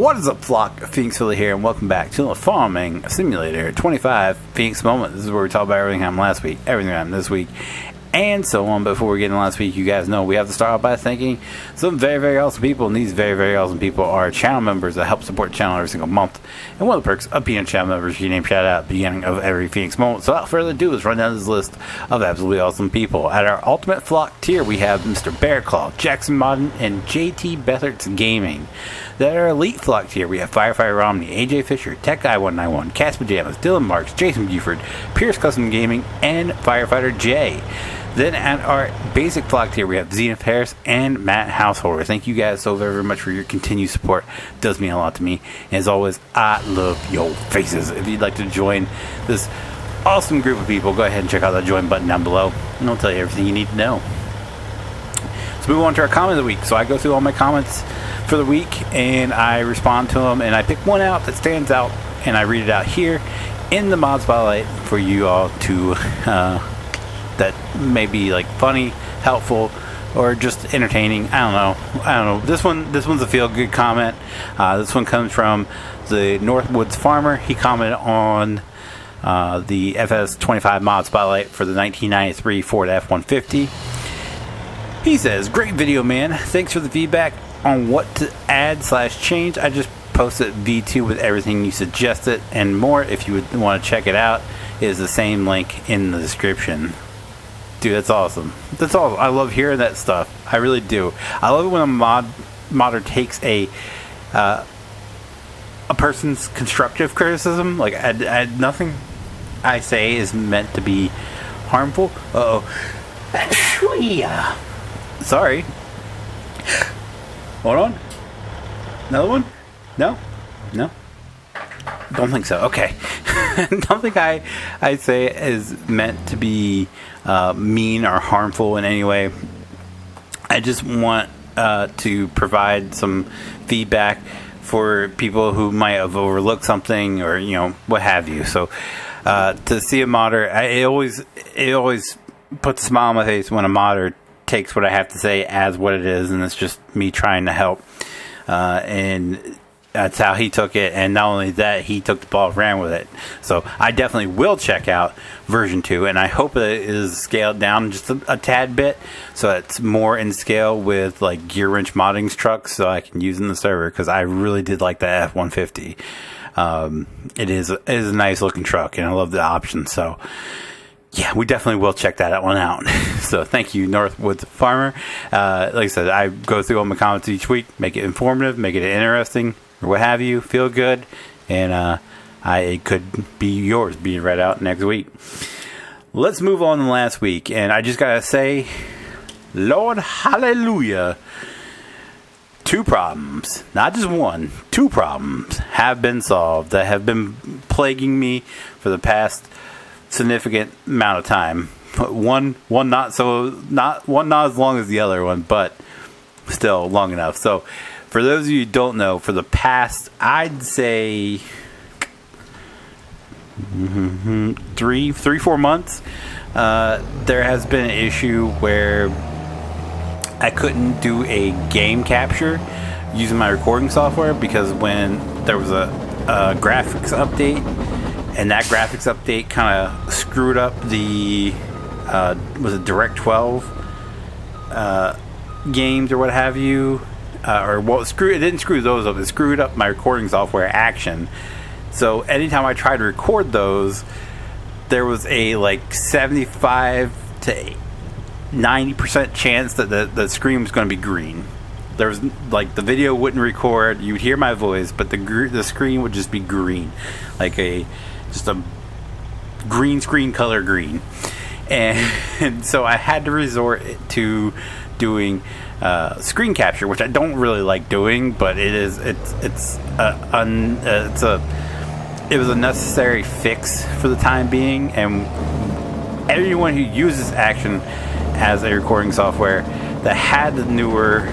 What is up, flock? Feenix here, and welcome back to the Farming Simulator 25 Feenix Moment. This is where we talk about everything that happened last week, everything that happened this week, and so on. Before we get into last week, you guys know we have to start off by thanking some very, very awesome people, and these very, very awesome people are channel members that help support the channel every single month. And one of the perks of being a channel member is your name shout out at the beginning of every Feenix Moment. So without further ado, let's run down this list of absolutely awesome people. At our ultimate flock tier, we have Mr. Bearclaw, Jackson Modden, and JT Betherts Gaming. At our elite flock tier, we have Firefighter Romney, AJ Fisher, Tech Guy 191, Cass Pajamas, Dylan Marks, Jason Buford, Pierce Custom Gaming, and Firefighter J. Then at our basic flock tier, we have Zenith Harris and Matt Householder. Thank you guys so very, very much for your continued support. It does mean a lot to me. And as always, I love your faces. If you'd like to join this awesome group of people, go ahead and check out that join button down below, and I'll tell you everything you need to know. Let's move on to our comment of the week. So I go through all my comments for the week, and I respond to them, and I pick one out that stands out, and I read it out here in the mod spotlight for you all to that may be like funny, helpful, or just entertaining. I don't know. This one's a feel good comment. This one comes from the Northwoods Farmer. He commented on the FS25 mod spotlight for the 1993 Ford F-150. He says, "Great video, man. Thanks for the feedback on what to add / change. I just posted V2 with everything you suggested and more. If you would want to check it out, it is the same link in the description." Dude, that's awesome. That's awesome. I love hearing that stuff. I really do. I love it when a modder takes a person's constructive criticism. Like, nothing I say is meant to be harmful. Uh-oh. Sorry. Hold on. Another one? No? Don't think so. Okay. Don't think I say is meant to be mean or harmful in any way. I just want to provide some feedback for people who might have overlooked something, or what have you. So to see a modder, it always puts a smile on my face when a modder takes what I have to say as what it is, and it's just me trying to help. And that's how he took it, and not only that, he took the ball and ran with it. So I definitely will check out version 2, and I hope that it is scaled down just a tad bit, so it's more in scale with like gear wrench modding trucks, so I can use in the server, because I really did like the F-150. It is a nice looking truck, and I love the option. So yeah, we definitely will check that one out. So thank you, Northwoods Farmer. Like I said, I go through all my comments each week, make it informative, make it interesting, or what have you, feel good, and it could be yours being read out next week. Let's move on to last week, and I just gotta say, Lord hallelujah, 2 problems, not just one, 2 problems have been solved that have been plaguing me for the past significant amount of time. One not as long as the other one, but still long enough. So for those of you who don't know, for the past, I'd say 3-4 months, there has been an issue where I couldn't do a game capture using my recording software, because when there was a graphics update, and that graphics update kind of screwed up the was it Direct 12 games or what have you, it didn't screw those up, it screwed up my recording software Action. So anytime I tried to record those, there was a like 75 to 90% chance that the screen was going to be green. There was like, the video wouldn't record, you would hear my voice, but the screen would just be green, like just a green screen color green. And so I had to resort to doing screen capture, which I don't really like doing, but it was a necessary fix for the time being. And everyone who uses Action as a recording software that had the newer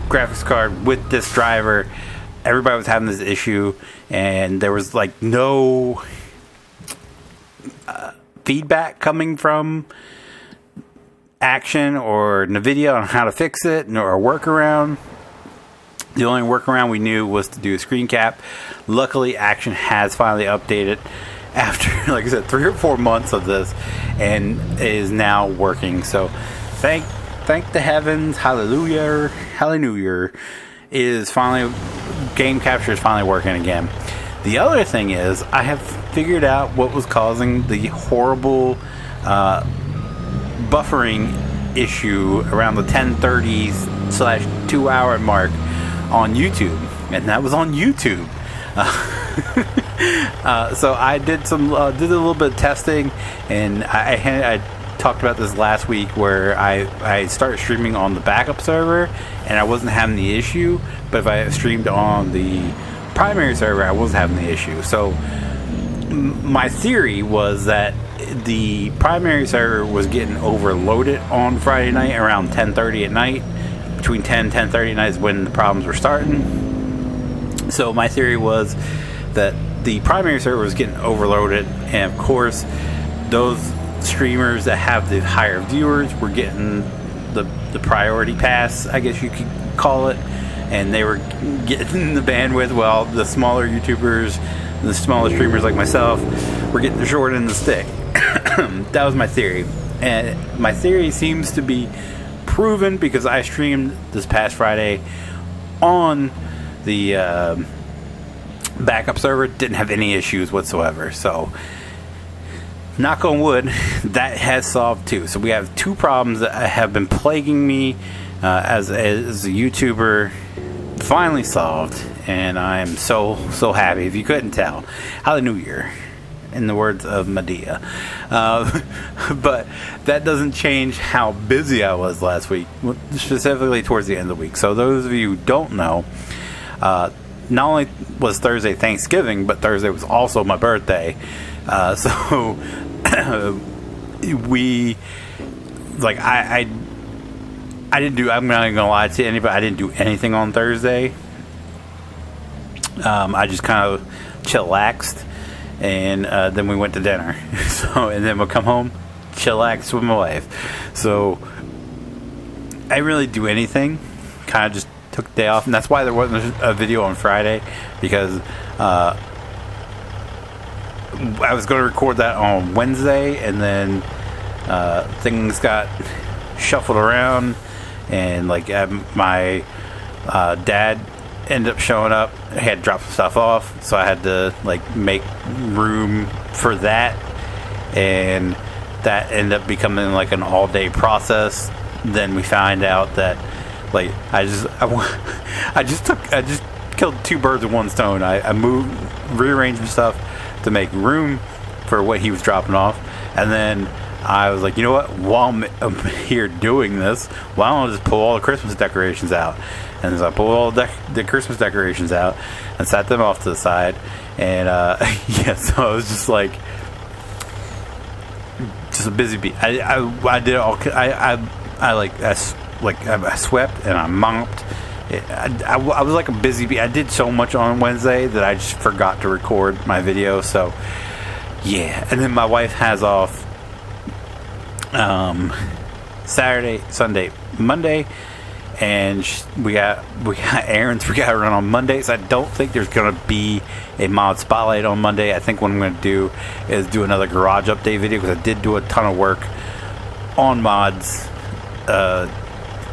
graphics card with this driver, everybody was having this issue, and there was like no feedback coming from Action or NVIDIA on how to fix it, or a workaround. The only workaround we knew was to do a screen cap. Luckily, Action has finally updated after, like I said, 3 or 4 months of this, and is now working. So thank the heavens, hallelujah, is finally, game capture is finally working again. The other thing is, I have figured out what was causing the horrible buffering issue around the 10:30/2 hour mark on YouTube, and that was on YouTube. So I did a little bit of testing, and I talked about this last week where I started streaming on the backup server and I wasn't having the issue, but if I streamed on the primary server I wasn't having the issue. So my theory was that the primary server was getting overloaded on Friday night around 10:30 at night. Between 10 and 10:30 at night is when the problems were starting. So my theory was that the primary server was getting overloaded, and of course those streamers that have the higher viewers were getting the priority pass, I guess you could call it, and they were getting the bandwidth, while the smaller YouTubers, the smaller streamers like myself, were getting the short end of the stick. That was my theory, and my theory seems to be proven because I streamed this past Friday on the backup server, didn't have any issues whatsoever. So knock on wood, that has solved too. So we have 2 problems that have been plaguing me as a YouTuber finally solved, and I'm so happy. If you couldn't tell, hallelujah, in the words of Medea. But that doesn't change how busy I was last week, specifically towards the end of the week. So those of you who don't know, not only was Thursday Thanksgiving, but Thursday was also my birthday. So we, like, I didn't do, I'm not even gonna lie to anybody, I didn't do anything on Thursday. I just kind of chillaxed, and then we went to dinner. So, and then we'll come home, chillax with my wife. So I didn't really do anything, kind of just took the day off, and that's why there wasn't a video on Friday, because I was going to record that on Wednesday, and then things got shuffled around, and like my dad ended up showing up. I had to drop some stuff off, so I had to like make room for that, and that ended up becoming like an all-day process. Then we find out that like I just killed 2 birds with 1 stone. I rearranged some stuff to make room for what he was dropping off, and then I was like, you know what, while I'm here doing this, why don't I just pull all the Christmas decorations out? And so I pulled all the Christmas decorations out and sat them off to the side, and yeah, so I was just a busy bee. I did all. I swept and I mopped. I was like a busy bee. I did so much on Wednesday that I just forgot to record my video. So yeah, and then my wife has off Saturday, Sunday, Monday, and we got errands we got to run on Monday. So I don't think there's gonna be a mod spotlight on Monday. I think what I'm gonna do is do another garage update video, because I did do a ton of work on mods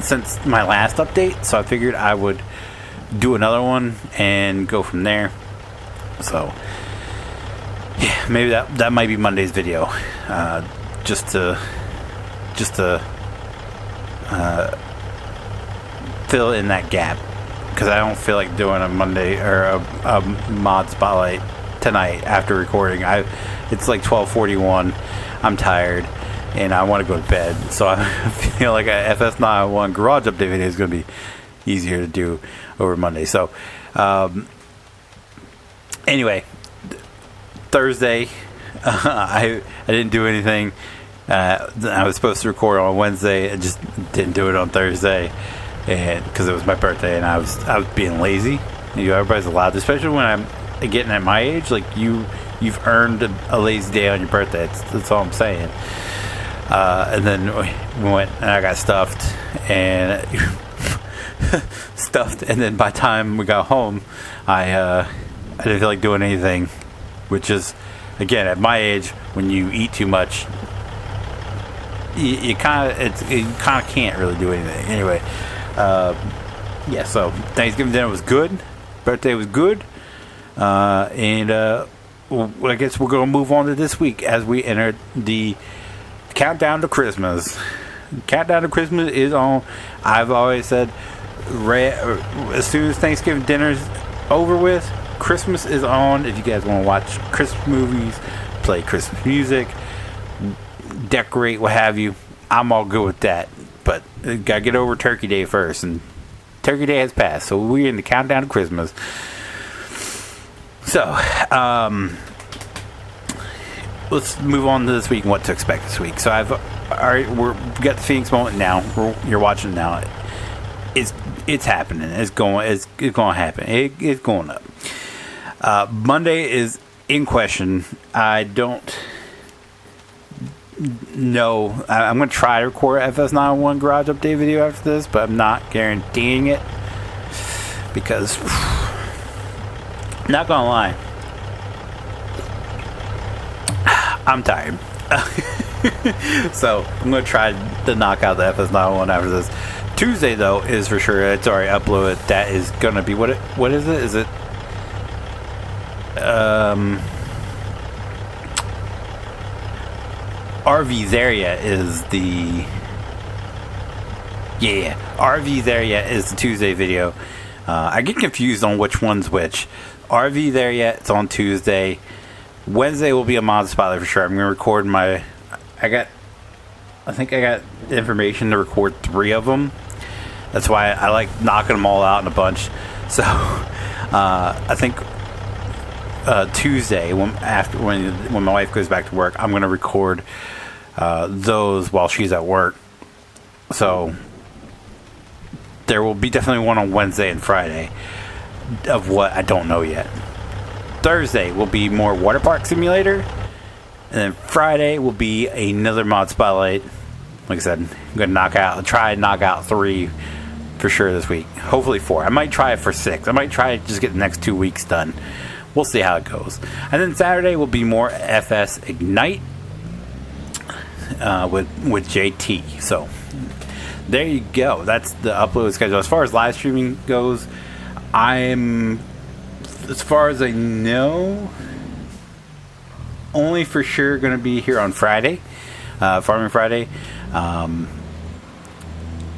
since my last update, so I figured I would do another one and go from there. So yeah, maybe that might be Monday's video, just to fill in that gap, because I don't feel like doing a Monday or a mod spotlight tonight after recording. It's like 12:41. I'm tired and I want to go to bed, so I feel like a FS91 garage update video is going to be easier to do over Monday. So anyway, Thursday I didn't do anything. I was supposed to record on Wednesday. I just didn't do it on Thursday, and because it was my birthday, and I was being lazy. You know, everybody's allowed to, especially when I'm getting at my age. Like you've earned a lazy day on your birthday. That's all I'm saying. And then we went and I got stuffed, and stuffed, and then by the time we got home, I didn't feel like doing anything, which is, again, at my age, when you eat too much, you kind of can't really do anything. Anyway, yeah. So Thanksgiving dinner was good. Birthday was good, and well, I guess we're gonna move on to this week as we enter the countdown to Christmas. Countdown to Christmas is on. I've always said, as soon as Thanksgiving dinner's over with, Christmas is on. If you guys want to watch Christmas movies, play Christmas music, decorate, what have you, I'm all good with that. But gotta get over Turkey Day first, and Turkey Day has passed, so we're in the countdown to Christmas. So, let's move on to this week and what to expect this week. So we got the Feenix moment now. You're watching now. It's happening. It's going to happen. It's going up. Monday is in question. I don't know. I'm going to try to record FS901 garage update video after this, but I'm not guaranteeing it because, not going to lie, I'm tired. So I'm going to try to knock out the FS901 after this. Tuesday, though, is for sure. It's already uploaded. That is going to be, what is it? Is it RV Area is the RV Area is the Tuesday video. I get confused on which one's which. RV Area, it's on Tuesday. Wednesday will be a mod spotlight for sure. I'm gonna record I think I got information to record 3 of them. That's why I like knocking them all out in a bunch. So I think Tuesday, when my wife goes back to work, I'm gonna record those while she's at work. So there will be definitely one on Wednesday and Friday of what I don't know yet. Thursday will be more water park simulator, and then Friday will be another mod spotlight. Like I said, I'm gonna try and knock out 3 for sure this week. Hopefully 4. I might try it for 6. I might try to just get the next 2 weeks done. We'll see how it goes. And then Saturday will be more FS Ignite with JT. So there you go. That's the upload schedule. As far as live streaming goes, as far as I know, only for sure going to be here on Friday, Farming Friday.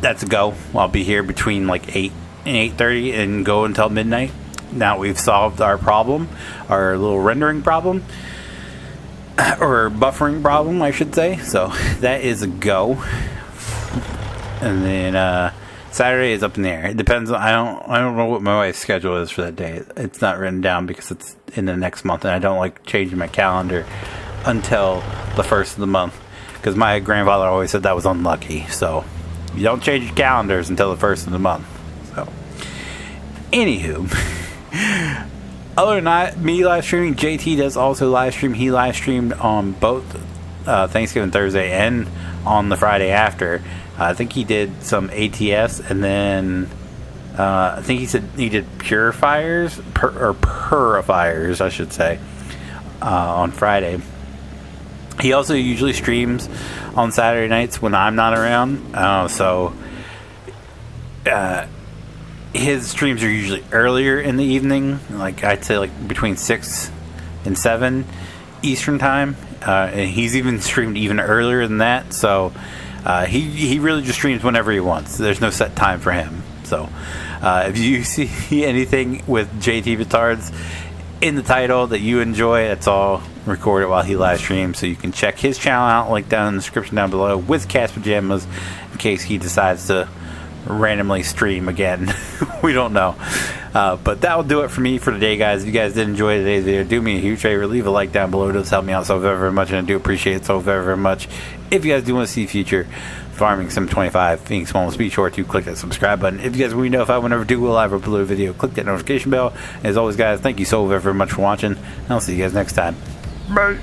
That's a go. I'll be here between like 8 and 8:30 and go until midnight. Now we've solved our problem, our little rendering problem, or buffering problem, I should say. So that is a go. And then Saturday is up in the air. It depends on, I don't know what my wife's schedule is for that day. It's not written down because it's in the next month, and I don't like changing my calendar until the first of the month, because my grandfather always said that was unlucky. So you don't change your calendars until the first of the month. So anywho, other than that, me live streaming, JT does also live stream. He live streamed on both Thanksgiving Thursday and on the Friday after. I think he did some ATS, and then I think he said he did purifiers, I should say, on Friday. He also usually streams on Saturday nights when I'm not around. So his streams are usually earlier in the evening, like I'd say like between 6 and 7 Eastern time. And he's even streamed even earlier than that. So he really just streams whenever he wants. There's no set time for him. So if you see anything with JT Vitards in the title that you enjoy, it's all recorded while he live streams. So you can check his channel out, link down in the description down below, with Cast Pajamas, in case he decides to randomly stream again. We don't know. But that will do it for me for today, guys. If you guys did enjoy today's video, do me a huge favor, leave a like down below. It does help me out so very, very much, and I do appreciate it so very, very much. If you guys do want to see future Farming Sim 25 Feenix moments, be sure to click that subscribe button. If you guys want to know if I whenever do a live or upload a video, click that notification bell. As always, guys, thank you so very, very much for watching, and I'll see you guys next time. Bye.